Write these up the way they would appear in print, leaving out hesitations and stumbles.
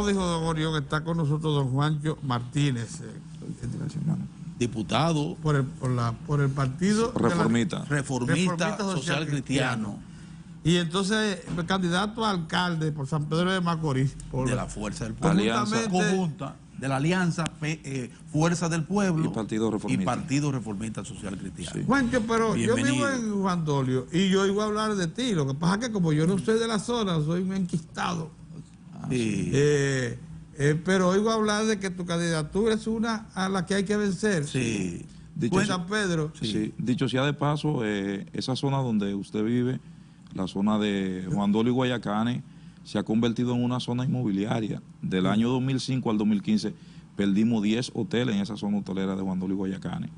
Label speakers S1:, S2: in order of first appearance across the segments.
S1: como dijo don Orión, está con nosotros don Juancho Martínez,
S2: diputado
S1: por el partido
S2: reformista social cristiano.
S1: Y entonces, candidato a alcalde por San Pedro de Macorís.
S2: De la Fuerza del Pueblo. Conjunta de la Alianza Fuerza del Pueblo y Partido Reformista Social Cristiano.
S1: Sí. Juancho, pero bienvenido. Yo vivo en Juan Dolio y yo iba a hablar de ti. Lo que pasa es que como yo no soy de la zona, soy un enquistado.
S2: Sí.
S1: Pero oigo hablar de que tu candidatura es una a la que hay que vencer.
S2: Sí.
S1: San Pedro.
S3: Sí. Dicho sea de paso, esa zona donde usted vive, la zona de Juan Dolio y Guayacanes, se ha convertido en una zona inmobiliaria. Del año 2005 al 2015 perdimos 10 hoteles en esa zona hotelera de Juan Dolio y Guayacanes.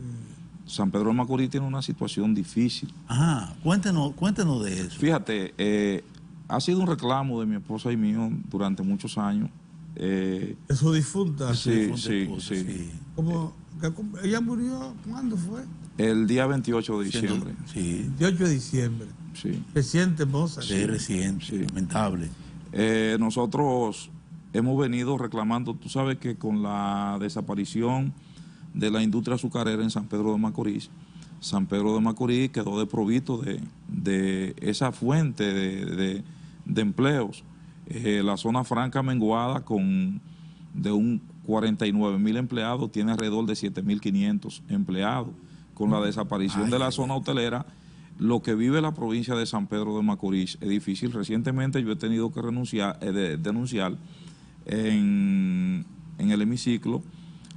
S3: San Pedro de Macorís tiene una situación difícil.
S2: Ajá, cuéntenos de eso.
S1: Fíjate,
S3: ha sido un reclamo de mi esposa y mío durante muchos años.
S1: ¿Es su difunta?
S3: Sí.
S1: ¿Ella murió? ¿Cuándo fue?
S3: El día 28 de diciembre.
S2: Sí.
S1: 28 de diciembre.
S3: Sí.
S1: Reciente, moza.
S2: Sí, reciente, sí. Lamentable.
S3: Nosotros hemos venido reclamando, tú sabes que con la desaparición de la industria azucarera en San Pedro de Macorís quedó desprovisto de esa fuente de empleos. La zona franca menguada de un 49.000 empleados tiene alrededor de 7.500 empleados. Con la desaparición de la zona hotelera, lo que vive la provincia de San Pedro de Macorís es difícil. Recientemente yo he tenido que denunciar en el hemiciclo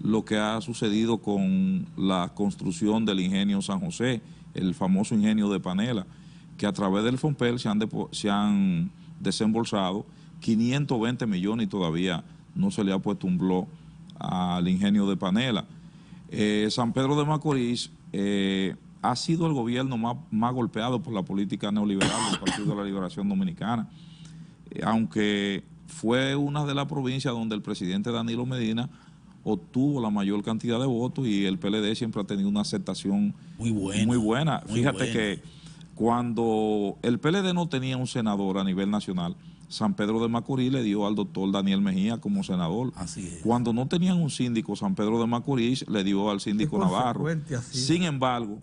S3: lo que ha sucedido con la construcción del ingenio San José, el famoso ingenio de Panela, que a través del FONPEL se han desembolsado 520 millones y todavía no se le ha puesto un blog al ingenio de Panela. San Pedro de Macorís ha sido el gobierno más golpeado por la política neoliberal del Partido de la Liberación Dominicana, aunque fue una de las provincias donde el presidente Danilo Medina obtuvo la mayor cantidad de votos y el PLD siempre ha tenido una aceptación muy buena. Fíjate que cuando el PLD no tenía un senador a nivel nacional, San Pedro de Macorís le dio al doctor Daniel Mejía como senador.
S2: Así es.
S3: Cuando no tenían un síndico, San Pedro de Macorís le dio al síndico Navarro. Sin embargo,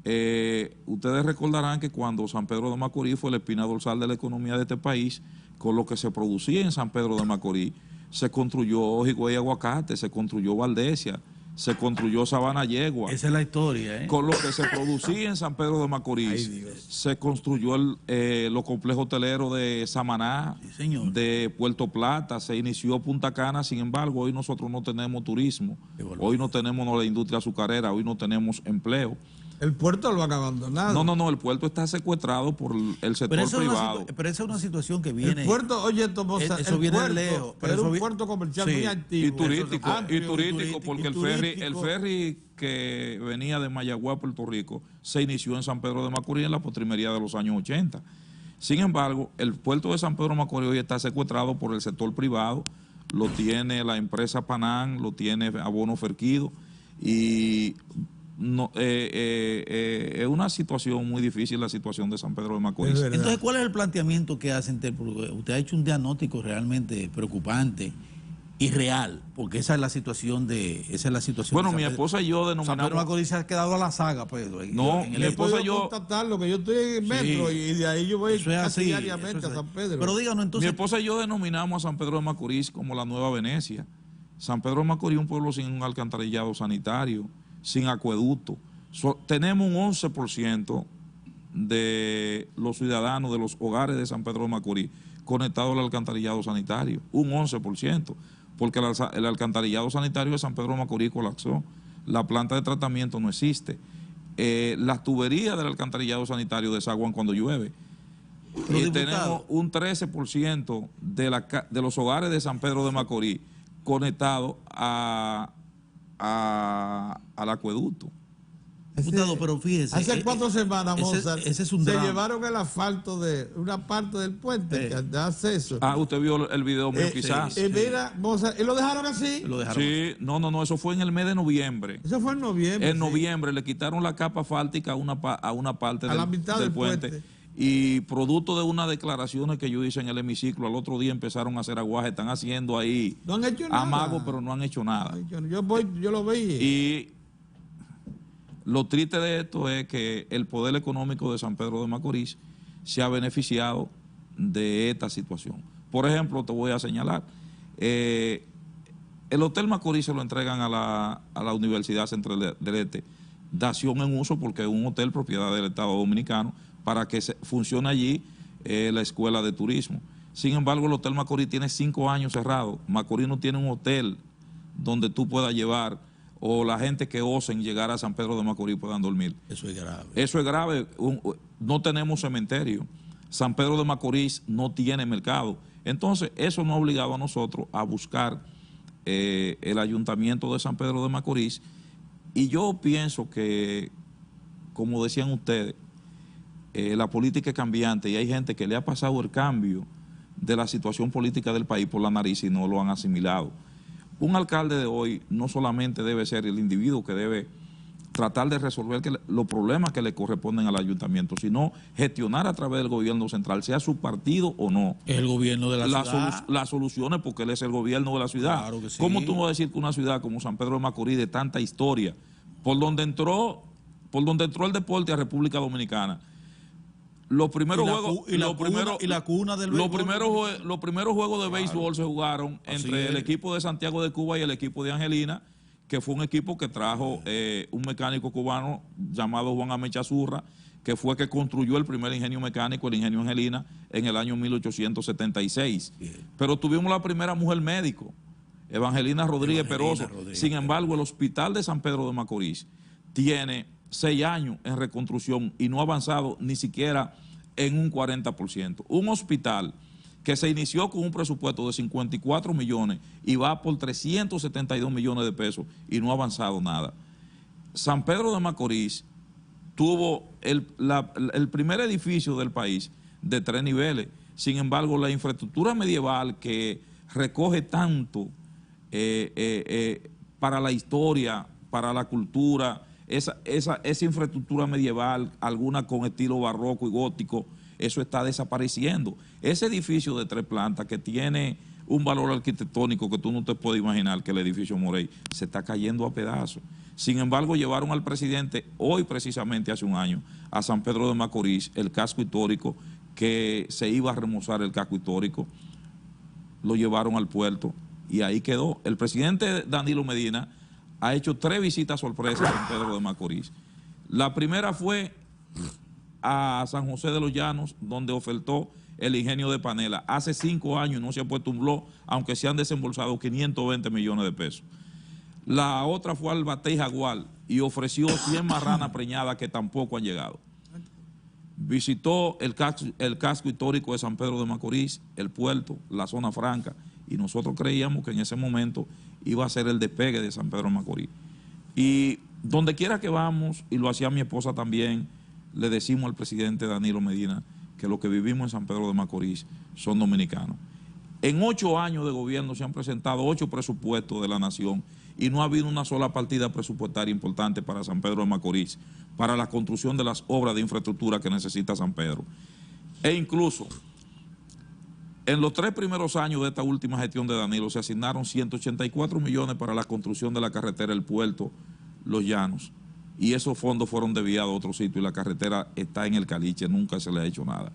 S3: ustedes recordarán que cuando San Pedro de Macorís fue la espina dorsal de la economía de este país, con lo que se producía en San Pedro de Macorís, se construyó Higüey Aguacate, se construyó Valdesia, se construyó Sabana Yegua.
S2: Esa es la historia,
S3: Con lo que se producía en San Pedro de Macorís, se construyó los complejos hoteleros de Samaná, de Puerto Plata, se inició Punta Cana. Sin embargo, hoy nosotros no tenemos turismo, hoy no tenemos la industria azucarera, hoy no tenemos empleo.
S1: ¿El puerto lo han abandonado?
S3: No, el puerto está secuestrado por el sector privado.
S2: Pero esa es una situación que viene...
S1: El puerto, oye, eso viene lejos. Pero es un puerto comercial muy activo.
S3: Y turístico, porque el ferry que venía de Mayagüez a Puerto Rico se inició en San Pedro de Macorís en la postrimería de los años 80. Sin embargo, el puerto de San Pedro de Macorís hoy está secuestrado por el sector privado, lo tiene la empresa Panam, lo tiene Abono Ferquido, y... No, es una situación muy difícil la situación de San Pedro de Macorís.
S2: Entonces, ¿cuál es el planteamiento que hacen? Usted ha hecho un diagnóstico realmente preocupante y real, porque esa es la situación
S3: Bueno, mi esposa y yo denominamos...
S2: San Pedro de Macorís se ha quedado a la saga, Pedro.
S1: No, mi esposa y yo... constatarlo, que yo estoy en el metro y de ahí yo voy casi diariamente a San Pedro.
S2: Pero díganos entonces...
S3: Mi esposa y yo denominamos a San Pedro de Macorís como la nueva Venecia. San Pedro de Macorís es un pueblo sin un alcantarillado sanitario, sin acueducto. Tenemos un 11% de los ciudadanos de los hogares de San Pedro de Macorís conectados al alcantarillado sanitario, un 11%, porque el alcantarillado sanitario de San Pedro de Macorís colapsó, la planta de tratamiento no existe, las tuberías del alcantarillado sanitario desaguan cuando llueve. Tenemos un 13% de los hogares de San Pedro de Macorís conectados al acueducto.
S2: Diputado, pero fíjese.
S1: Hace 4 semanas, Mozart,
S2: ese es un
S1: se
S2: drama.
S1: Llevaron el asfalto de una parte del puente que da acceso.
S3: Usted vio el video mío quizás.
S1: Mira, Mozart, ¿y lo dejaron así?
S3: Sí, no, eso fue en el mes de noviembre.
S1: Eso fue en noviembre.
S3: En noviembre le quitaron la capa asfáltica a una parte
S1: la mitad
S3: del puente. y producto de unas declaraciones que yo hice en el hemiciclo, al otro día empezaron a hacer aguaje, están haciendo ahí
S1: No han hecho nada.
S3: amagos, pero no han hecho nada.
S1: Yo lo veía.
S3: Y lo triste de esto es que el poder económico de San Pedro de Macorís se ha beneficiado de esta situación. Por ejemplo, te voy a señalar, el Hotel Macorís se lo entregan a la Universidad Central del Este, dación en uso porque es un hotel propiedad del Estado Dominicano, para que funcione allí la escuela de turismo. Sin embargo, el Hotel Macorís tiene 5 años cerrado. Macorís no tiene un hotel donde tú puedas llevar, o la gente que osen llegar a San Pedro de Macorís puedan dormir.
S2: Eso es grave.
S3: Eso es grave. No tenemos cementerio. San Pedro de Macorís no tiene mercado. Entonces, eso nos ha obligado a nosotros a buscar el ayuntamiento de San Pedro de Macorís. Y yo pienso que, como decían ustedes, la política es cambiante y hay gente que le ha pasado el cambio de la situación política del país por la nariz y no lo han asimilado. Un alcalde de hoy no solamente debe ser el individuo que debe tratar de resolver los problemas que le corresponden al ayuntamiento, sino gestionar a través del gobierno central, sea su partido o no.
S2: Es el gobierno de la ciudad.
S3: Las soluciones, porque él es el gobierno de la ciudad.
S2: Claro que sí.
S3: ¿Cómo tú vas a decir que una ciudad como San Pedro de Macorís, de tanta historia, por donde entró el deporte a República Dominicana, los primeros juegos de béisbol se jugaron entre el equipo de Santiago de Cuba y el equipo de Angelina, que fue un equipo que trajo un mecánico cubano llamado Juan Amecha Zurra, que fue que construyó el primer ingenio mecánico, el ingenio Angelina, en el año 1876. Bien. Pero tuvimos la primera mujer médico, Evangelina Rodríguez Peroso. Sin embargo, el hospital de San Pedro de Macorís tiene 6 años en reconstrucción y no ha avanzado ni siquiera en un 40%. Un hospital que se inició con un presupuesto de 54 millones y va por 372 millones de pesos y no ha avanzado nada. San Pedro de Macorís tuvo el primer edificio del país de 3 niveles. Sin embargo, la infraestructura medieval que recoge tanto para la historia, para la cultura, esa infraestructura medieval, alguna con estilo barroco y gótico, eso está desapareciendo. Ese edificio de 3 plantas que tiene un valor arquitectónico que tú no te puedes imaginar, que el edificio Morey, se está cayendo a pedazos. Sin embargo, llevaron al presidente, hoy precisamente hace un año, a San Pedro de Macorís, el casco histórico, que se iba a remozar el casco histórico, lo llevaron al puerto y ahí quedó. El presidente Danilo Medina ha hecho 3 visitas sorpresas a San Pedro de Macorís. La primera fue a San José de los Llanos, donde ofertó el ingenio de Panela. Hace 5 años no se ha puesto un blog, aunque se han desembolsado 520 millones de pesos. La otra fue al Batey Jaguar y ofreció 100 marranas preñadas que tampoco han llegado. Visitó el casco histórico de San Pedro de Macorís, el puerto, la zona franca, y nosotros creíamos que en ese momento iba a ser el despegue de San Pedro de Macorís. Y donde quiera que vamos, y lo hacía mi esposa también, le decimos al presidente Danilo Medina que lo que vivimos en San Pedro de Macorís son dominicanos. En 8 años de gobierno se han presentado 8 presupuestos de la nación y no ha habido una sola partida presupuestaria importante para San Pedro de Macorís, para la construcción de las obras de infraestructura que necesita San Pedro. E incluso, en los 3 primeros años de esta última gestión de Danilo se asignaron 184 millones para la construcción de la carretera El Puerto, Los Llanos, y esos fondos fueron desviados a otro sitio y la carretera está en el caliche, nunca se le ha hecho nada.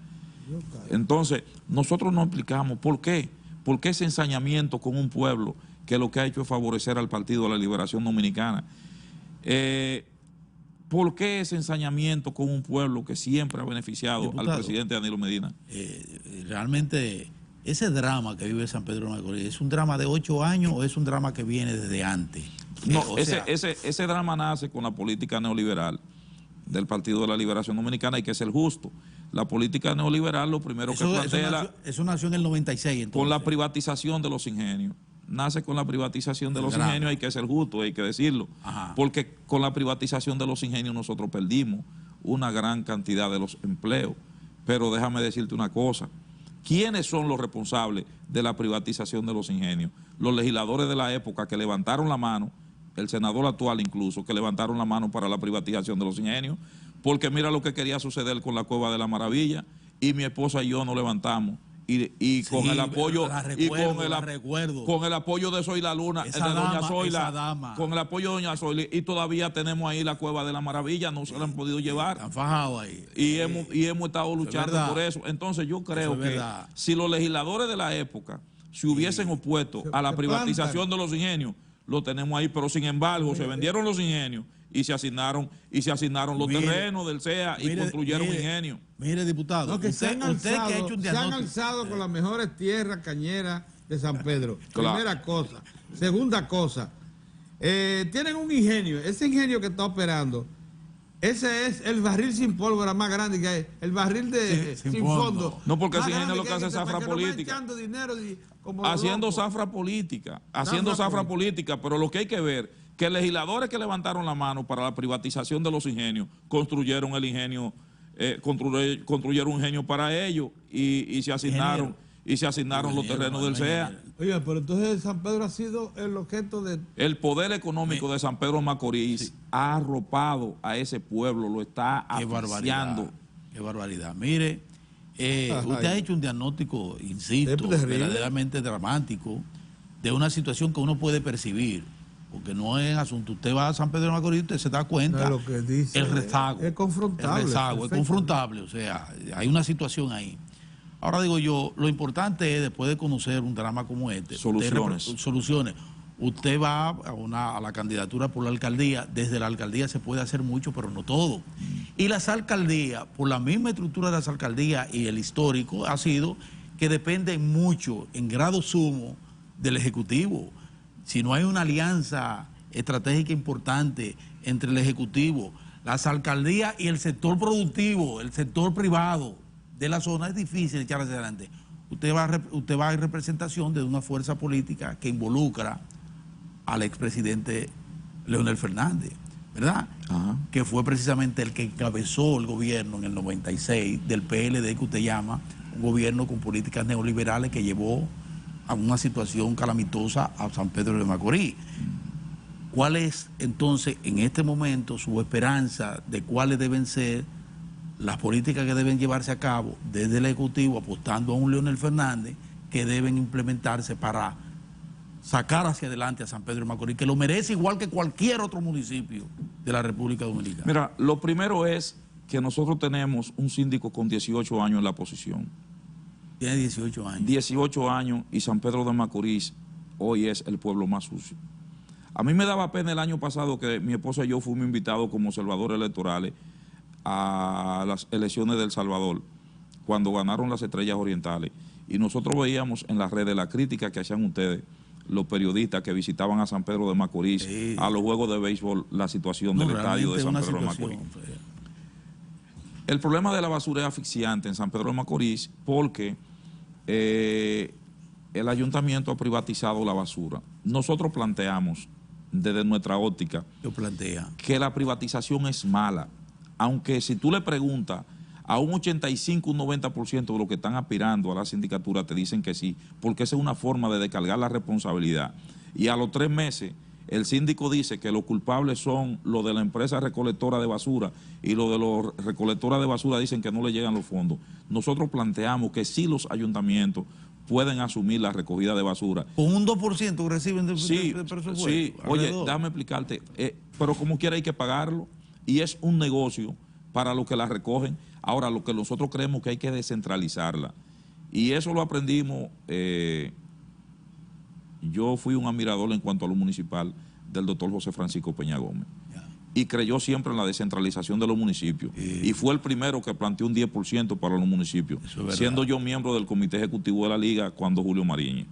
S3: Entonces, nosotros nos explicamos por qué ese ensañamiento con un pueblo que lo que ha hecho es favorecer al Partido de la Liberación Dominicana. ¿Por qué ese ensañamiento con un pueblo que siempre ha beneficiado, diputado, al presidente Danilo Medina?
S2: Realmente, ese drama que vive San Pedro de Macorís, ¿es un drama de 8 años o es un drama que viene desde antes?
S3: No, ese drama nace con la política neoliberal del Partido de la Liberación Dominicana, hay que ser justo. La política neoliberal lo primero que plantea...
S2: Eso nació en el 96, entonces.
S3: Con la privatización de los ingenios. Nace con la privatización de los ingenios, hay que ser justo, hay que decirlo. Ajá. Porque con la privatización de los ingenios nosotros perdimos una gran cantidad de los empleos. Pero déjame decirte una cosa. ¿Quiénes son los responsables de la privatización de los ingenios? Los legisladores de la época que levantaron la mano, el senador actual incluso, que levantaron la mano para la privatización de los ingenios, porque mira lo que quería suceder con la Cueva de la Maravilla, y mi esposa y yo nos levantamos. Y con
S2: Sí,
S3: el apoyo
S2: recuerdo.
S3: con el apoyo de Zoila Luna, de doña Zoila, con el apoyo de doña Zoila, y todavía tenemos ahí la Cueva de la Maravilla, no se la han podido llevar.
S2: Están fajados ahí.
S3: Y hemos estado luchando por eso. Entonces yo creo que si los legisladores de la época se hubiesen opuesto a la privatización de los ingenios, lo tenemos ahí, pero sin embargo se vendieron los ingenios y se asignaron los terrenos del CEA y construyeron ingenios.
S2: Mire, diputado,
S1: No, que
S2: usted que ha hecho un
S1: se han
S2: diagnóstico.
S1: alzado con las mejores tierras cañeras de San Pedro.
S3: Claro.
S1: Primera cosa. Segunda cosa, tienen un ingenio. Ese ingenio que está operando, ese es el barril sin pólvora más grande que hay. El barril de sin fondo.
S3: No, porque
S1: más
S3: ese ingenio
S1: grande
S3: lo que hace es zafra política.
S1: echando dinero
S3: Haciendo zafra política, pero lo que hay que ver, que legisladores que levantaron la mano para la privatización de los ingenios, construyeron el ingenio, construyeron un ingenio para ellos y se asignaron los terrenos del CEA.
S1: Oye, pero entonces San Pedro ha sido el objeto de...
S3: El poder económico de San Pedro de Macorís ha arropado a ese pueblo, lo está asfixiando.
S2: Qué barbaridad. Mire, usted ha hecho un diagnóstico, insisto, verdaderamente dramático, de una situación que uno puede percibir, porque no es asunto. Usted va a San Pedro de Macorís, usted se da cuenta,
S1: lo que dice,
S2: el rezago.
S1: Es confrontable.
S2: El rezago, es confrontable, o sea, hay una situación ahí. Ahora digo yo, lo importante es, después de conocer un drama como este, soluciones. Usted va a la candidatura por la alcaldía, desde la alcaldía se puede hacer mucho, pero no todo. Y las alcaldías, por la misma estructura de las alcaldías y el histórico, ha sido que dependen mucho, en grado sumo, del Ejecutivo. Si no hay una alianza estratégica importante entre el Ejecutivo, las alcaldías y el sector productivo, el sector privado de la zona, es difícil echar hacia adelante. Usted va en representación de una fuerza política que involucra al expresidente Leonel Fernández, ¿verdad?
S3: Ajá.
S2: Que fue precisamente el que encabezó el gobierno en el 96 del PLD, que usted llama un gobierno con políticas neoliberales que llevó a una situación calamitosa a San Pedro de Macorís. ¿Cuál es entonces en este momento su esperanza de cuáles deben ser las políticas que deben llevarse a cabo desde el Ejecutivo, apostando a un Leonel Fernández, que deben implementarse para sacar hacia adelante a San Pedro de Macorís, que lo merece igual que cualquier otro municipio de la República Dominicana?
S3: Mira, lo primero es que nosotros tenemos un síndico con 18 años en la posición.
S2: Tiene 18 años.
S3: 18 años, y San Pedro de Macorís hoy es el pueblo más sucio. A mí me daba pena el año pasado que mi esposa y yo fuimos invitados como observadores electorales a las elecciones de El Salvador, cuando ganaron las Estrellas Orientales, y nosotros veíamos en las redes la crítica que hacían ustedes, los periodistas que visitaban a San Pedro de Macorís, sí, a los juegos de béisbol, la situación del estadio de San Pedro de Macorís. El problema de la basura es asfixiante en San Pedro de Macorís porque el ayuntamiento ha privatizado la basura. Nosotros planteamos, desde nuestra óptica, que la privatización es mala, aunque si tú le preguntas a un 85, un 90% de los que están aspirando a la sindicatura te dicen que sí, porque esa es una forma de descargar la responsabilidad. Y a los 3 meses el síndico dice que los culpables son los de la empresa recolectora de basura, y los de los recolectores de basura dicen que no le llegan los fondos. Nosotros planteamos que sí los ayuntamientos pueden asumir la recogida de basura.
S2: ¿Con un 2% reciben de presupuesto?
S3: Sí, oye, déjame explicarte, pero como quiera hay que pagarlo, y es un negocio para los que la recogen. Ahora, lo que nosotros creemos que hay que descentralizarla, y eso lo aprendimos. Yo fui un admirador en cuanto a lo municipal del doctor José Francisco Peña Gómez, y creyó siempre en la descentralización de los municipios, y fue el primero que planteó un 10% para los municipios, siendo yo miembro del comité ejecutivo de la liga cuando Julio Mariñez.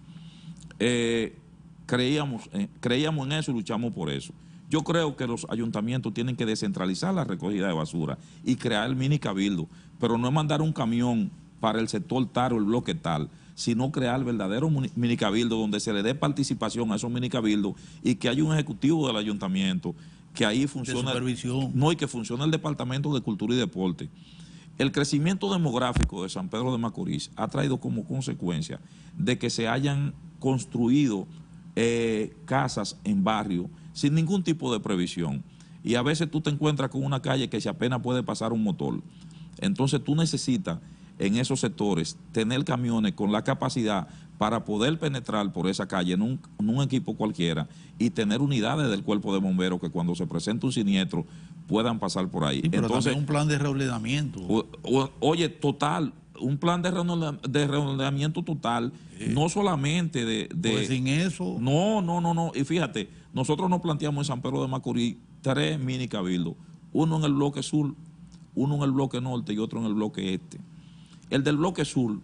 S3: Creíamos en eso y luchamos por eso. Yo creo que los ayuntamientos tienen que descentralizar la recogida de basura y crear el mini cabildo, pero no es mandar un camión para el sector tal o el bloque tal, sino crear el verdadero mini cabildo donde se le dé participación a esos mini cabildos, y que haya un ejecutivo del ayuntamiento, que ahí funcione, y que funcione el Departamento de Cultura y Deporte. El crecimiento demográfico de San Pedro de Macorís ha traído como consecuencia de que se hayan construido casas en barrio sin ningún tipo de previsión. y a veces tú te encuentras con una calle que si apenas puede pasar un motor. Entonces tú necesitas en esos sectores tener camiones con la capacidad para poder penetrar por esa calle en un equipo cualquiera y tener unidades del cuerpo de bomberos que cuando se presente un siniestro puedan pasar por ahí.
S2: Sí, pero
S3: entonces
S2: un plan de reordenamiento.
S3: Oye, total, un plan de reordenamiento total, no solamente
S2: pues sin eso.
S3: No. Y fíjate, nosotros nos planteamos en San Pedro de Macorís 3 mini cabildos, uno en el bloque sur, uno en el bloque norte y otro en el bloque este. El del bloque sur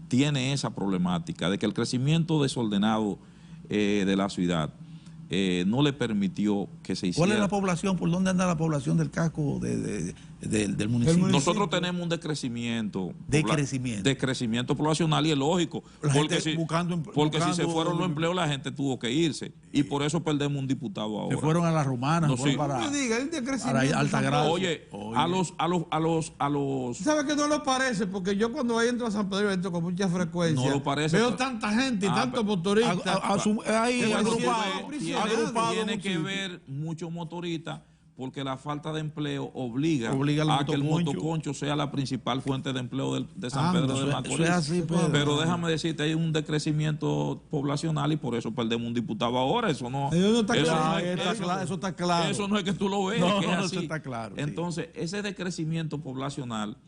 S3: tiene esa problemática de que el crecimiento desordenado de la ciudad no le permitió que se hiciera.
S2: ¿Cuál es la población? ¿Por dónde anda la población del casco del municipio?
S3: Nosotros tenemos un decrecimiento. Decrecimiento poblacional y es lógico. Porque si se fueron los empleos, la gente tuvo que irse. Y por eso perdemos un diputado ahora.
S2: Se fueron a la Romana,
S3: no,
S2: fueron para Altagracia.
S3: Oye, a los
S1: ¿Sabes que no lo parece? Porque yo cuando entro a San Pedro entro con mucha frecuencia.
S3: No lo parece.
S1: Veo tanta gente y tantos motoristas.
S2: Ahí
S3: agrupado. Tiene que ver muchos motoristas porque la falta de empleo obliga a que el motoconcho sea la principal fuente de empleo de San Pedro de Macorís. Pero déjame decirte, hay un decrecimiento poblacional y por eso perdemos un diputado ahora. Eso no
S2: está claro.
S3: Eso no es que tú lo veas.
S2: No,
S3: que es así.
S2: Eso está claro.
S3: Entonces, ese decrecimiento poblacional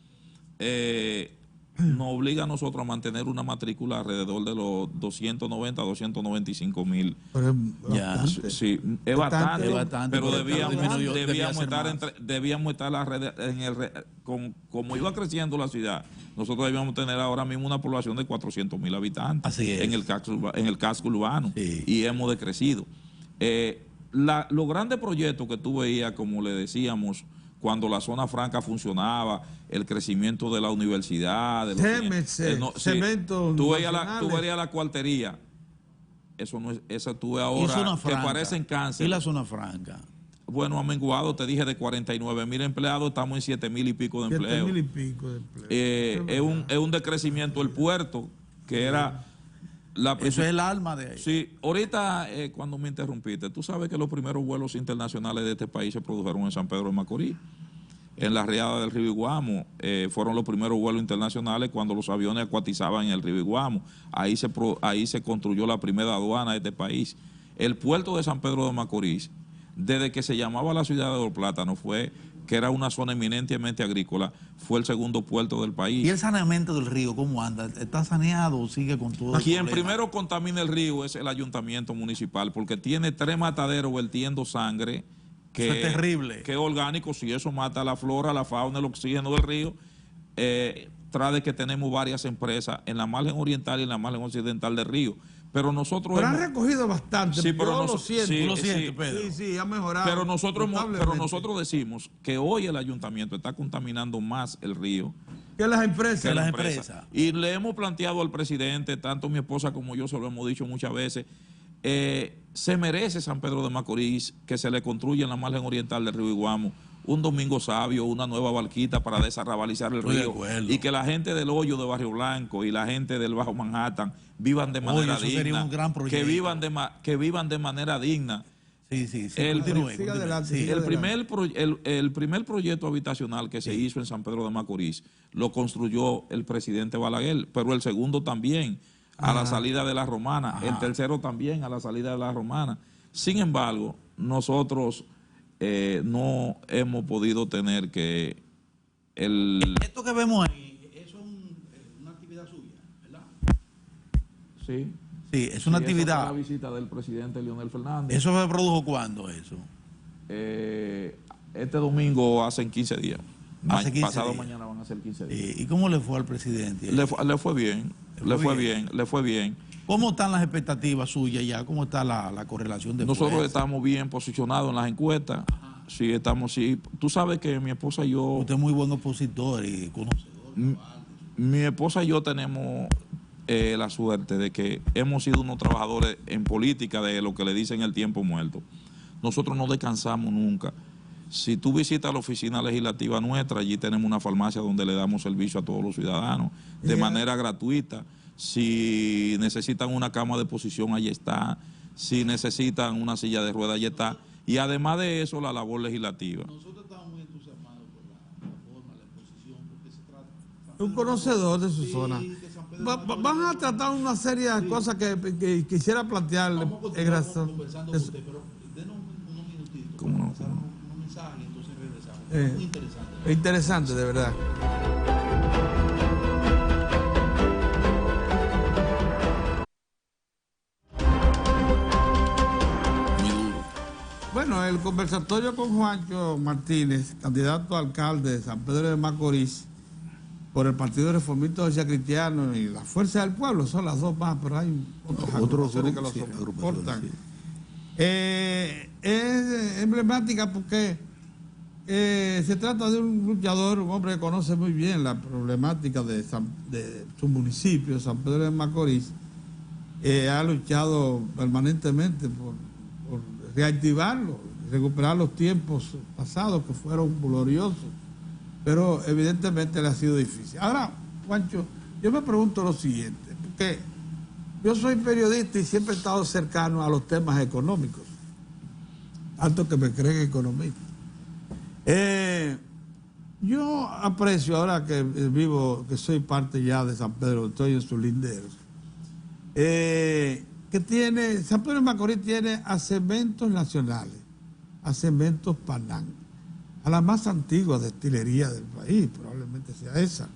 S3: nos obliga a nosotros a mantener una matrícula alrededor de los 290, 295 mil. Sí, es bastante, pero debíamos estar la red, como iba creciendo la ciudad, nosotros debíamos tener ahora mismo una población de 400.000 habitantes.
S2: Así es.
S3: En el casco urbano, sí. Y hemos decrecido. Los grandes proyectos que tú veías, como le decíamos, cuando la zona franca funcionaba, el crecimiento de la universidad,
S1: cemento.
S3: Tú veías la cuartería. Eso no es, esa tú ves ahora que parecen cáncer.
S2: ¿Y la zona franca?
S3: Bueno, ha menguado, te dije, de 49.000 empleados, estamos en 7.000 y pico de empleos.
S1: 7.000 y pico de empleos.
S3: Es un decrecimiento el puerto, que era
S2: eso es el alma de ahí.
S3: Sí, ahorita cuando me interrumpiste, tú sabes que los primeros vuelos internacionales de este país se produjeron en San Pedro de Macorís. En la riada del río Iguamo fueron los primeros vuelos internacionales cuando los aviones acuatizaban en el río Iguamo. Ahí se construyó la primera aduana de este país. El puerto de San Pedro de Macorís, desde que se llamaba la ciudad de Los Plátanos, que era una zona eminentemente agrícola, fue el segundo puerto del país.
S2: ¿Y el saneamiento del río cómo anda? ¿Está saneado o sigue con todo?
S3: Quien primero contamina el río es el ayuntamiento municipal, porque tiene 3 mataderos vertiendo sangre.
S2: Eso es terrible.
S3: Que es orgánico, si eso mata la flora, la fauna, el oxígeno del río. Tras de que tenemos varias empresas en la margen oriental y en la margen occidental del río. Pero nosotros
S1: han recogido bastante.
S3: Sí, pero
S1: lo siento.
S3: Pedro.
S1: Sí, ha mejorado.
S3: Pero nosotros decimos que hoy el ayuntamiento está contaminando más el río
S1: que las empresas.
S3: Y le hemos planteado al presidente, tanto mi esposa como yo se lo hemos dicho muchas veces, se merece San Pedro de Macorís que se le construya en la margen oriental del río Iguamo un domingo sabio, una nueva barquita para desarrabalizar el río y que la gente del Hoyo de Barrio Blanco y la gente del Bajo Manhattan vivan de manera digna.
S2: Sería un gran proyecto.
S3: Que vivan de manera digna.
S2: Sí.
S3: El primer proyecto habitacional que se hizo en San Pedro de Macorís lo construyó el presidente Balaguer, pero el segundo también a la salida de la Romana, el tercero también a la salida de la Romana. Sin embargo, nosotros no hemos podido tener que
S2: Esto que vemos ahí, eso es una actividad suya, ¿verdad?
S3: Sí.
S2: Sí, es una actividad.
S3: Esa fue la visita del presidente Leonel Fernández.
S2: ¿Eso se produjo cuándo, eso?
S3: Este domingo hacen 15 días. Pasado mañana van a ser 15 días.
S2: ¿Y cómo le fue al presidente?
S3: Le fue bien. Le fue bien.
S2: ¿Cómo están las expectativas suyas ya? ¿Cómo está la correlación de
S3: Nosotros
S2: fuerza?
S3: estamos bien posicionados en las encuestas. Sí, sí. Tú sabes que mi esposa y yo...
S2: Usted es muy buen opositor y conocedor.
S3: Mi esposa y yo tenemos la suerte de que hemos sido unos trabajadores en política de lo que le dicen el tiempo muerto. Nosotros no descansamos nunca. Si tú visitas la oficina legislativa nuestra, allí tenemos una farmacia donde le damos servicio a todos los ciudadanos de manera gratuita. Si necesitan una cama de posición, allí está. Si necesitan una silla de ruedas, allí está. Y además de eso, la labor legislativa.
S2: Nosotros estamos muy entusiasmados por la forma, la exposición, porque se trata...
S1: Un conocedor de su zona. Van a tratar una serie de cosas que quisiera plantearle en razón.
S2: Conversando con usted, pero denos unos minutitos.
S3: ¿Cómo no?
S2: Unos mensajes y entonces regresamos. Muy interesante.
S1: Interesante, de verdad. Bueno, el conversatorio con Juancho Martínez, candidato a alcalde de San Pedro de Macorís, por el Partido Reformista Social Cristiano y la Fuerza del Pueblo, son las dos más, pero hay otros que lo soportan. Sí. Es emblemática porque se trata de un luchador, un hombre que conoce muy bien la problemática de su municipio, San Pedro de Macorís. Ha luchado permanentemente por reactivarlo, recuperar los tiempos pasados que fueron gloriosos, pero evidentemente le ha sido difícil. Ahora, Juancho, yo me pregunto lo siguiente, porque yo soy periodista y siempre he estado cercano a los temas económicos, tanto que me creen economista. Yo aprecio, ahora que que soy parte ya de San Pedro, estoy en sus linderos, que San Pedro de Macorís tiene a Cementos Nacionales, a Cementos Panam, a la más antigua destilería del país, probablemente sea esa.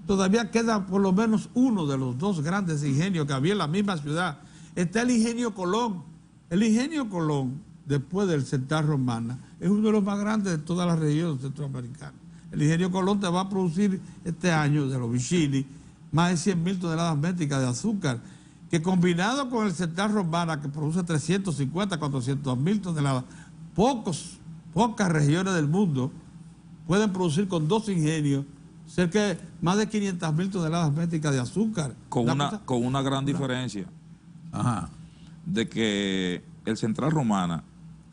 S1: Todavía queda por lo menos uno de los dos grandes ingenios que había en la misma ciudad. Está el Ingenio Colón. El Ingenio Colón, después del Central Romana, es uno de los más grandes de toda la región centroamericana. El Ingenio Colón te va a producir este año, de los Vicini, más de 100.000 toneladas métricas de azúcar, que combinado con el Central Romana, que produce 350, 400.000 toneladas, pocas regiones del mundo pueden producir con dos ingenios cerca de más de 500.000 toneladas métricas de azúcar.
S3: Con una gran diferencia.
S2: Ajá.
S3: De que el Central Romana,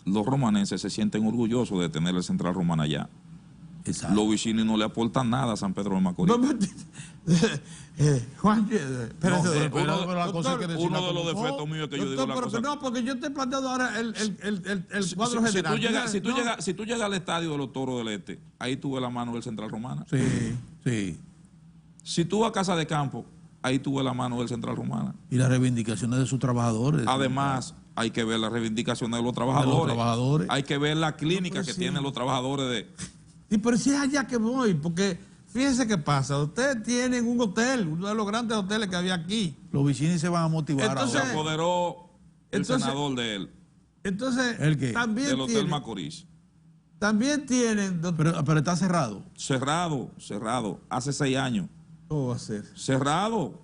S3: los romanenses se sienten orgullosos de tener el Central Romana allá. Exacto. Los vecinos no le aportan nada a San Pedro de Macorís.
S1: Juan,
S3: uno de los defectos míos es que yo digo la cosa.
S1: No, porque yo estoy planteando ahora el cuadro general.
S3: Si tú llegas al estadio de los Toros del Este, ahí tú ves la mano del Central Romana.
S2: Sí, sí.
S3: Si tú vas a Casa de Campo, ahí tú ves la mano del Central Romana.
S2: Y las reivindicaciones de sus trabajadores.
S3: Además, hay que ver las reivindicaciones de los trabajadores. Hay que ver la clínica que tienen los trabajadores de...
S1: Sí, pero si es allá que voy, porque fíjense qué pasa. Ustedes tienen un hotel, uno de los grandes hoteles que había aquí.
S2: Los vecinos se van a motivar.
S3: Entonces, se apoderó el senador de él.
S1: Entonces,
S2: ¿el qué?
S1: También
S3: del Hotel Macorís.
S1: También tienen...
S2: Pero está cerrado.
S3: Cerrado. Hace 6 años.
S1: ¿Cómo va a ser?
S3: Cerrado.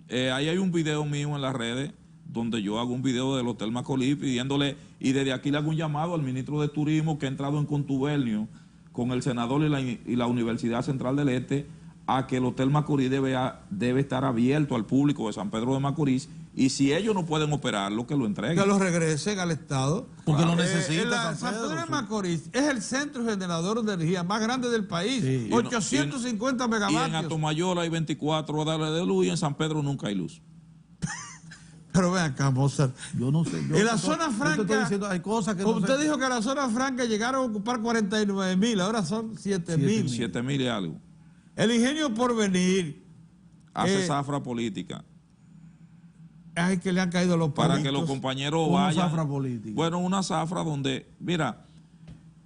S3: Ahí hay un video mío en las redes donde yo hago un video del Hotel Macorís pidiéndole, y desde aquí le hago un llamado al ministro de Turismo que ha entrado en contubernio con el senador y la Universidad Central del Este, a que el Hotel Macorís debe estar abierto al público de San Pedro de Macorís, y si ellos no pueden operarlo, que lo entreguen.
S1: Que lo regresen al Estado.
S2: Porque lo necesita.
S1: San Pedro de Macorís es el centro generador de energía más grande del país. Sí. 850 megavatios.
S3: Y en Atomayor hay 24 horas de luz y en San Pedro nunca hay luz.
S1: Pero vean acá, Mozart.
S2: Yo no sé.
S1: En la zona franca,
S2: diciendo, hay cosas que
S1: usted dijo que en la zona franca llegaron a ocupar 49.000, ahora son 7.000.
S3: 7.000 y algo.
S1: El Ingenio Porvenir
S3: hace zafra política.
S1: Ay, que le han caído los palitos.
S3: Para que los compañeros vayan.
S2: Una zafra política.
S3: Bueno, una zafra donde, mira,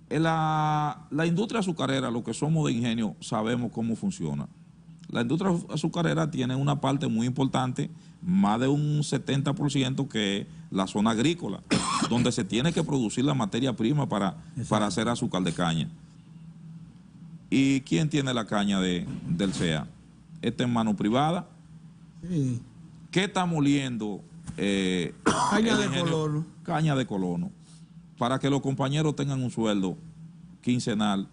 S3: la industria azucarera, lo que somos de ingenio, sabemos cómo funciona. La industria azucarera tiene una parte muy importante, más de un 70%, que es la zona agrícola, donde se tiene que producir la materia prima para hacer azúcar de caña. ¿Y quién tiene la caña del CEA? ¿Está en mano privada?
S1: Sí.
S3: ¿Qué está moliendo?
S1: Caña de colono.
S3: Caña de colono. Para que los compañeros tengan un sueldo quincenal.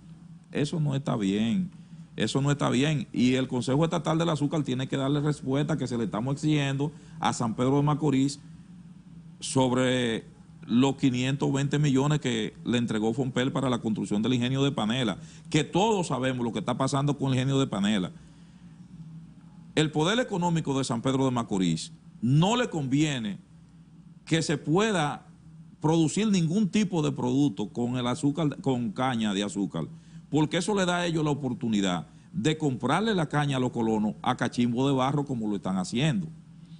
S3: Eso no está bien. Eso no está bien. Y el Consejo Estatal del Azúcar tiene que darle respuesta que se le estamos exigiendo a San Pedro de Macorís sobre los 520 millones que le entregó Fompel para la construcción del ingenio de Panela. Que todos sabemos lo que está pasando con el ingenio de Panela. El poder económico de San Pedro de Macorís no le conviene que se pueda producir ningún tipo de producto con el azúcar, con caña de azúcar, porque eso le da a ellos la oportunidad de comprarle la caña a los colonos a cachimbo de barro como lo están haciendo.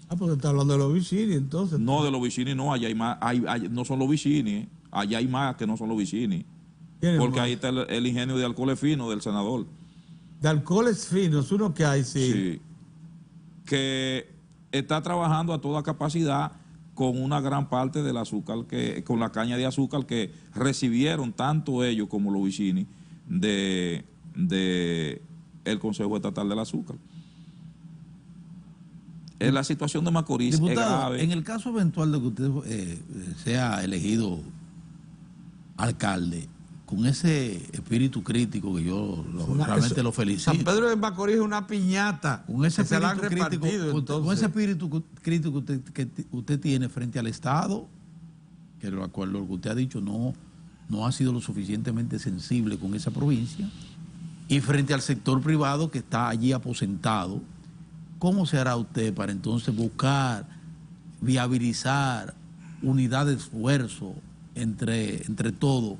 S1: Ah, porque está hablando de los vicini, entonces.
S3: No, de los vicini no, allá hay más, no son los vicini, allá hay más que no son los vicini. Porque ahí está el ingenio de alcoholes finos del senador.
S1: De alcoholes finos, uno que hay, sí.
S3: Sí. Que está trabajando a toda capacidad con una gran parte del azúcar, con la caña de azúcar que recibieron tanto ellos como los vicini de el Consejo Estatal del Azúcar. La situación de Macorís,
S2: diputado,
S3: es grave.
S2: En el caso eventual de que usted sea elegido alcalde, con ese espíritu crítico que yo realmente lo felicito.
S1: San Pedro de Macorís es una piñata.
S2: Con ese espíritu crítico que usted tiene frente al Estado, que lo acuerdo lo que usted ha dicho, no ha sido lo suficientemente sensible con esa provincia, y frente al sector privado que está allí aposentado, ¿cómo se hará usted para entonces buscar, viabilizar unidad de esfuerzo entre todos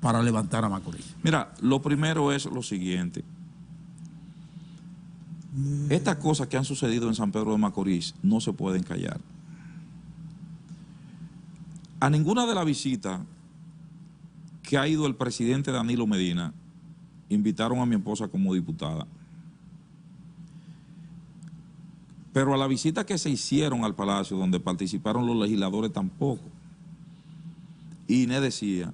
S2: para levantar a Macorís?
S3: Mira, lo primero es lo siguiente. Estas cosas que han sucedido en San Pedro de Macorís no se pueden callar. A ninguna de las visitas que ha ido el presidente Danilo Medina invitaron a mi esposa como diputada. Pero a la visita que se hicieron al Palacio, donde participaron los legisladores, tampoco. Y Inés decía,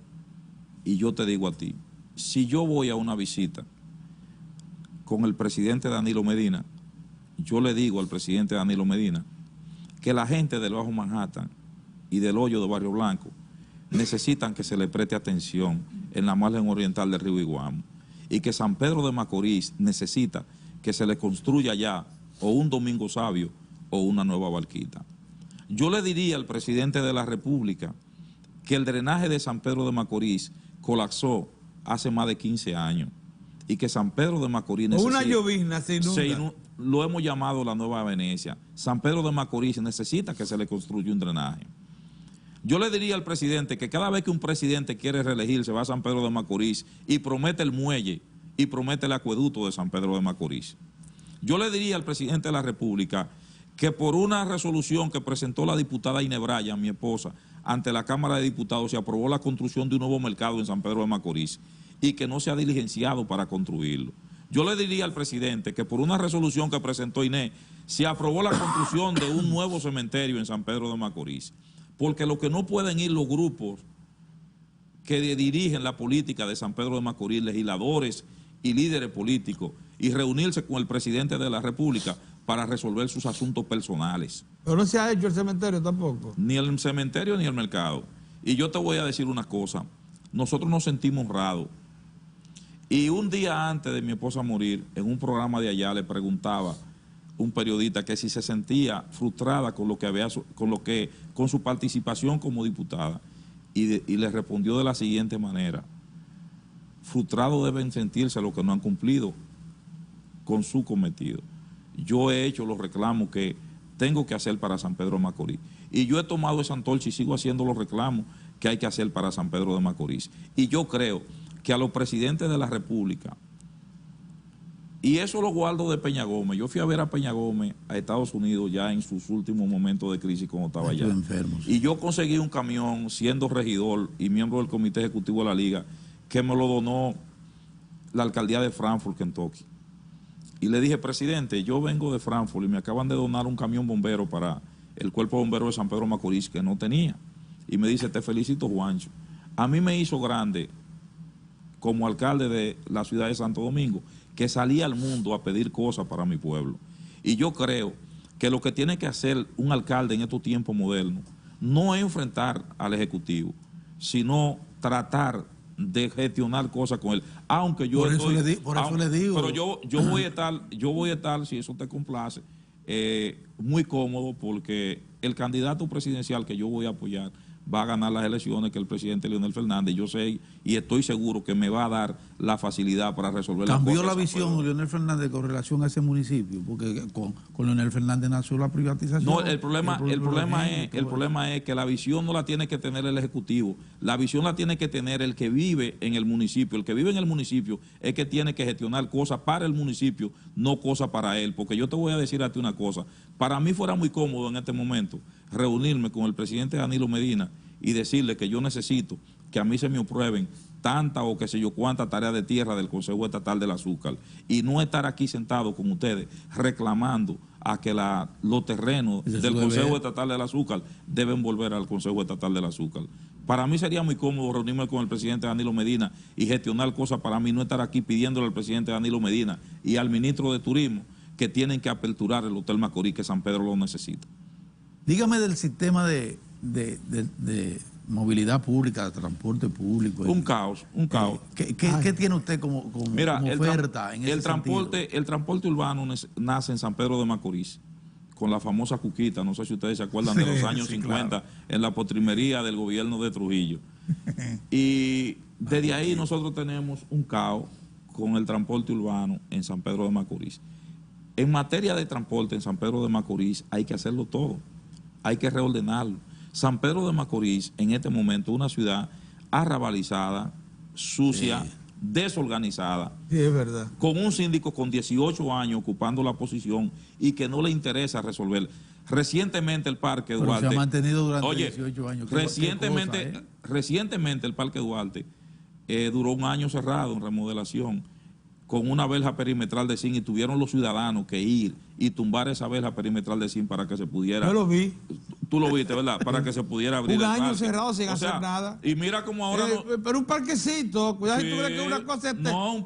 S3: y yo te digo a ti, si yo voy a una visita con el presidente Danilo Medina, yo le digo al presidente Danilo Medina que la gente del Bajo Manhattan y del Hoyo de Barrio Blanco necesitan que se le preste atención en la margen oriental del río Iguamo, y que San Pedro de Macorís necesita que se le construya ya o un Domingo Sabio o una nueva Barquita. Yo le diría al presidente de la República que el drenaje de San Pedro de Macorís colapsó hace más de 15 años y que San Pedro de Macorís necesita...
S1: Una llovizna se inunda.
S3: Lo hemos llamado la Nueva Venecia. San Pedro de Macorís necesita que se le construya un drenaje. Yo le diría al presidente que cada vez que un presidente quiere reelegirse va a San Pedro de Macorís y promete el muelle y promete el acueducto de San Pedro de Macorís. Yo le diría al presidente de la República que por una resolución que presentó la diputada Inés Bryan, mi esposa, ante la Cámara de Diputados se aprobó la construcción de un nuevo mercado en San Pedro de Macorís y que no se ha diligenciado para construirlo. Yo le diría al presidente que por una resolución que presentó Inés se aprobó la construcción de un nuevo cementerio en San Pedro de Macorís, porque lo que no pueden ir los grupos que dirigen la política de San Pedro de Macorís, legisladores y líderes políticos, y reunirse con el presidente de la República para resolver sus asuntos personales.
S1: Pero no se ha hecho el cementerio tampoco.
S3: Ni el cementerio ni el mercado. Y yo te voy a decir una cosa, nosotros nos sentimos honrados. Y un día antes de mi esposa morir, en un programa de allá le preguntaba un periodista que si se sentía frustrada con con su participación como diputada, y le respondió de la siguiente manera: frustrados deben sentirse los que no han cumplido con su cometido. Yo he hecho los reclamos que tengo que hacer para San Pedro de Macorís, y yo he tomado esa antorcha y sigo haciendo los reclamos que hay que hacer para San Pedro de Macorís. Y yo creo que a los presidentes de la República, y eso lo guardo de Peña Gómez. Yo fui a ver a Peña Gómez a Estados Unidos ya en sus últimos momentos de crisis cuando estaba allá.
S2: Enfermo, sí.
S3: Y yo conseguí un camión, siendo regidor y miembro del comité ejecutivo de la liga, que me lo donó la alcaldía de Frankfurt, Kentucky. Y le dije, presidente, yo vengo de Frankfurt y me acaban de donar un camión bombero para el cuerpo bombero de San Pedro de Macorís que no tenía. Y me dice, te felicito, Juancho. A mí me hizo grande como alcalde de la ciudad de Santo Domingo, que salía al mundo a pedir cosas para mi pueblo. Y yo creo que lo que tiene que hacer un alcalde en estos tiempos modernos no es enfrentar al Ejecutivo, sino tratar de gestionar cosas con él. Aunque yo
S2: por eso le digo.
S3: Pero yo voy a estar, si eso te complace, muy cómodo, porque el candidato presidencial que yo voy a apoyar va a ganar las elecciones, que el presidente Leonel Fernández. Yo sé y estoy seguro que me va a dar la facilidad para resolver las cosas.
S2: ¿Cambió la visión Leonel Fernández con relación a ese municipio? Porque con Leonel Fernández nació la privatización.
S3: No, el problema es que la visión no la tiene que tener el Ejecutivo. La visión la tiene que tener el que vive en el municipio. El que vive en el municipio es que tiene que gestionar cosas para el municipio, no cosas para él. Porque yo te voy a decir a ti una cosa. Para mí fuera muy cómodo en este momento reunirme con el presidente Danilo Medina y decirle que yo necesito que a mí se me aprueben tanta o qué sé yo cuánta tarea de tierra del Consejo Estatal del Azúcar y no estar aquí sentado con ustedes reclamando a que los terrenos del Consejo Estatal del Azúcar deben volver al Consejo Estatal del Azúcar. Para mí sería muy cómodo reunirme con el presidente Danilo Medina y gestionar cosas para mí, no estar aquí pidiéndole al presidente Danilo Medina y al ministro de Turismo que tienen que aperturar el Hotel Macorís, que San Pedro lo necesita.
S2: Dígame del sistema de movilidad pública, de transporte público.
S3: Un caos.
S2: ¿Qué tiene usted como oferta en ese sentido?
S3: El transporte urbano nace en San Pedro de Macorís, con la famosa Cuquita, no sé si ustedes se acuerdan de los años 50, claro, en la potrimería del gobierno de Trujillo. Y desde ahí nosotros tenemos un caos con el transporte urbano en San Pedro de Macorís. En materia de transporte en San Pedro de Macorís hay que hacerlo todo, hay que reordenarlo. San Pedro de Macorís en este momento es una ciudad arrabalizada, sucia, desorganizada,
S1: es verdad,
S3: con un síndico con 18 años ocupando la posición y que no le interesa resolver. Recientemente el Parque Duarte...
S2: se ha mantenido durante 18 años.
S3: Recientemente el Parque Duarte duró un año cerrado en remodelación, con una verja perimetral de zinc, y tuvieron los ciudadanos que ir y tumbar esa verja perimetral de zinc para que se pudiera...
S1: Yo lo vi.
S3: Tú lo viste, ¿verdad? Para que se pudiera abrir
S1: un
S3: el
S1: año
S3: parque
S1: cerrado sin hacer nada.
S3: Y mira cómo ahora...
S1: pero un parquecito, cuidado, si tú crees que es una cosa...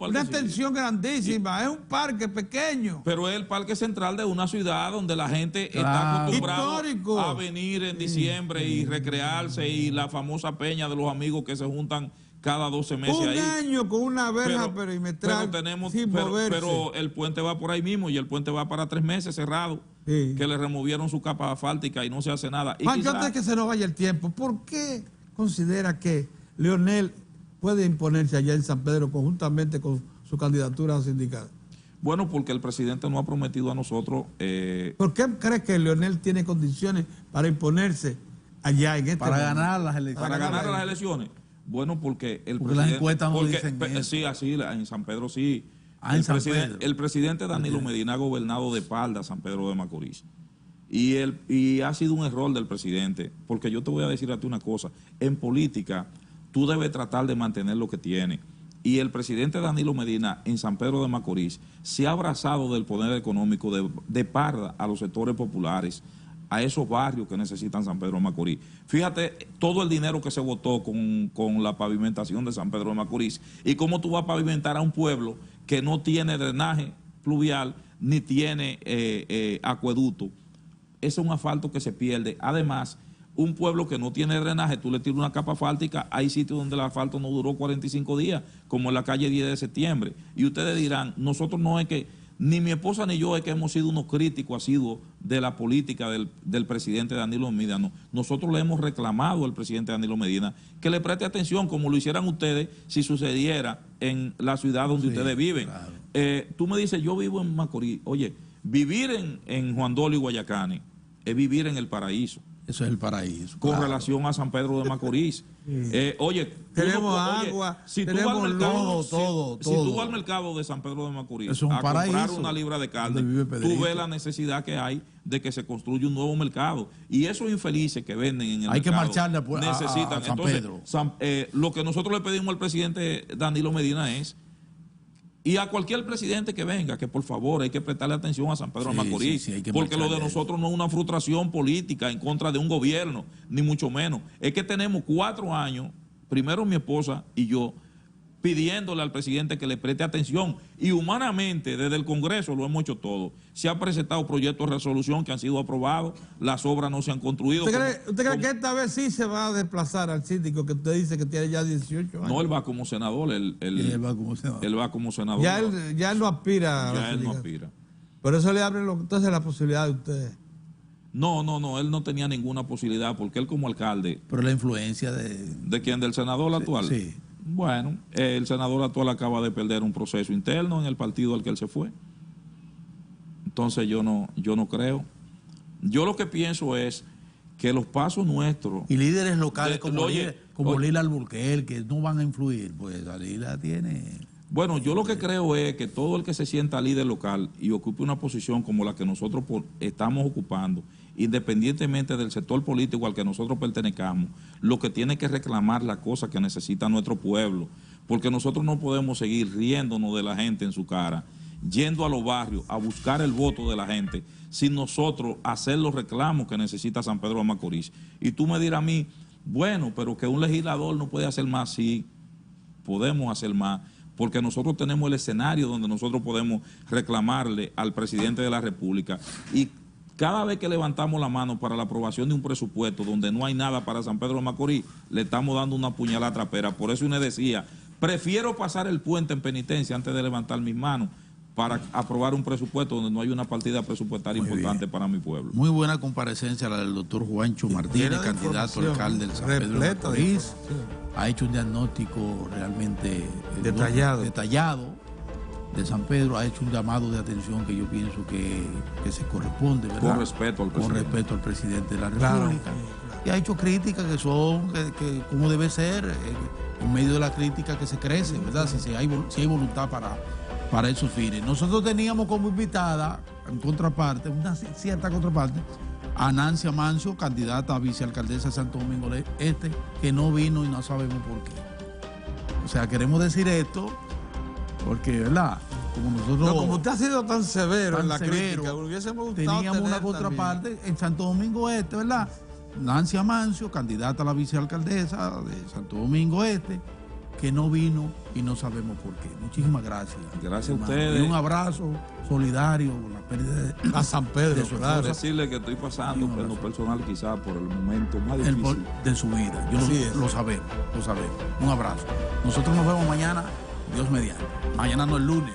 S1: una extensión grandísima, es un parque pequeño.
S3: Pero es el parque central de una ciudad donde la gente está acostumbrada a venir en diciembre y recrearse, y la famosa peña de los amigos que se juntan cada 12 meses
S1: un
S3: ahí.
S1: año con una verja perimetral
S3: pero el puente va por ahí mismo, y el puente va para 3 meses cerrado, que le removieron su capa asfáltica y no se hace nada.
S1: Pancho, antes de que se nos vaya el tiempo, ¿por qué considera que Leonel puede imponerse allá en San Pedro conjuntamente con su candidatura sindical?
S3: Bueno, porque el presidente nos ha prometido a nosotros...
S1: ¿Por qué cree que Leonel tiene condiciones para imponerse allá en este
S2: para ganar las elecciones?
S3: Para ganar las elecciones. Bueno, porque el presidente...
S2: las encuestas no dicen eso.
S3: Sí, así, en San Pedro sí.
S2: El
S3: presidente Danilo Medina ha gobernado de espalda San Pedro de Macorís. Y ha sido un error del presidente, porque yo te voy a decir a ti una cosa. En política, tú debes tratar de mantener lo que tienes. Y el presidente Danilo Medina en San Pedro de Macorís se ha abrazado del poder económico de parda a los sectores populares, a esos barrios que necesitan San Pedro de Macorís. Fíjate todo el dinero que se votó con la pavimentación de San Pedro de Macorís, y cómo tú vas a pavimentar a un pueblo que no tiene drenaje pluvial ni tiene acueducto. Ese es un asfalto que se pierde. Además, un pueblo que no tiene drenaje, tú le tiras una capa asfáltica, hay sitios donde el asfalto no duró 45 días, como en la calle 10 de septiembre. Y ustedes dirán, nosotros no es que... Ni mi esposa ni yo es que hemos sido unos críticos asiduos de la política del presidente Danilo Medina. No. Nosotros le hemos reclamado al presidente Danilo Medina que le preste atención, como lo hicieran ustedes si sucediera en la ciudad donde ustedes viven. Claro. Tú me dices, yo vivo en Macorís. Oye, vivir en Juan Dolio y Guayacane es vivir en el paraíso.
S2: Eso es el paraíso.
S3: Con relación a San Pedro de Macorís. Oye,
S1: tenemos agua, tenemos luz, todo.
S3: Si tú vas al mercado de San Pedro de Macorís
S2: es un
S3: a
S2: paraíso,
S3: comprar una libra de carne, tú ves la necesidad que hay de que se construya un nuevo mercado. Y esos infelices que venden en el mercado
S2: hay que marcharle
S3: necesitan.
S2: A San Pedro.
S3: Lo que nosotros le pedimos al presidente Danilo Medina es, y a cualquier presidente que venga, que por favor hay que prestarle atención a San Pedro de Macorís, porque lo de nosotros no es una frustración política en contra de un gobierno, ni mucho menos. Es que tenemos 4 años, primero mi esposa y yo, pidiéndole al presidente que le preste atención, y humanamente desde el Congreso lo hemos hecho todo. Se han presentado proyectos de resolución que han sido aprobados, las obras no se han construido.
S1: ¿Usted cree que esta vez sí se va a desplazar al síndico que usted dice que tiene ya 18 años?
S3: No, él va como senador. Él
S2: va como senador.
S3: Él va como senador.
S1: Ya él no aspira.
S3: Ya él no aspira.
S1: Por eso le abre entonces la posibilidad de ustedes.
S3: No, él no tenía ninguna posibilidad porque él como alcalde...
S2: Pero la influencia de...
S3: ¿De quién? ¿Del senador actual?
S2: Sí.
S3: Bueno, el senador actual acaba de perder un proceso interno en el partido al que él se fue. Entonces yo no creo. Yo lo que pienso es que los pasos nuestros...
S2: Y líderes locales como Lila Alburquerque, que no van a influir, pues la Lila tiene...
S3: Bueno, yo lo que creo es que todo el que se sienta líder local y ocupe una posición como la que nosotros estamos ocupando, independientemente del sector político al que nosotros pertenezcamos, lo que tiene que reclamar la cosa que necesita nuestro pueblo, porque nosotros no podemos seguir riéndonos de la gente en su cara, yendo a los barrios a buscar el voto de la gente, sin nosotros hacer los reclamos que necesita San Pedro de Macorís. Y tú me dirás a mí, bueno, pero que un legislador no puede hacer más. Sí, podemos hacer más, porque nosotros tenemos el escenario donde nosotros podemos reclamarle al presidente de la República. Y cada vez que levantamos la mano para la aprobación de un presupuesto donde no hay nada para San Pedro de Macorís, le estamos dando una puñalada trapera. Por eso uno decía, prefiero pasar el puente en penitencia antes de levantar mis manos para aprobar un presupuesto donde no hay una partida presupuestaria importante para mi pueblo.
S2: Muy buena comparecencia la del doctor Juancho Martínez, candidato a alcalde del San Pedro de Macorís. Ha hecho un diagnóstico realmente detallado de San Pedro, ha hecho un llamado de atención que yo pienso que se corresponde, ¿verdad?
S3: Con respeto al presidente.
S2: Con respeto al presidente de la República. Claro. Y ha hecho críticas que son, que como debe ser, en medio de la crítica que se crece, ¿verdad? Si hay voluntad para esos fines. Nosotros teníamos como invitada, en contraparte, una cierta contraparte, a Nancy Amancio, candidata a vicealcaldesa de Santo Domingo Este, que no vino y no sabemos por qué. O sea, queremos decir esto porque, ¿verdad? Como nosotros...
S1: No, como usted ha sido tan severo en la crítica, hubiésemos gustado
S2: teníamos una contraparte también en Santo Domingo Este, ¿verdad? Nancy Amancio, candidata a la vicealcaldesa de Santo Domingo Este, que no vino y no sabemos por qué. Muchísimas gracias.
S3: Gracias a ustedes.
S2: Y un abrazo solidario con la pérdida de
S1: San Pedro.
S3: Claro. Decirle que estoy pasando en lo personal quizás por el momento más difícil
S2: de su vida. Lo sabemos. Un abrazo. Nosotros nos vemos mañana, Dios mediante. Mañana no, el lunes.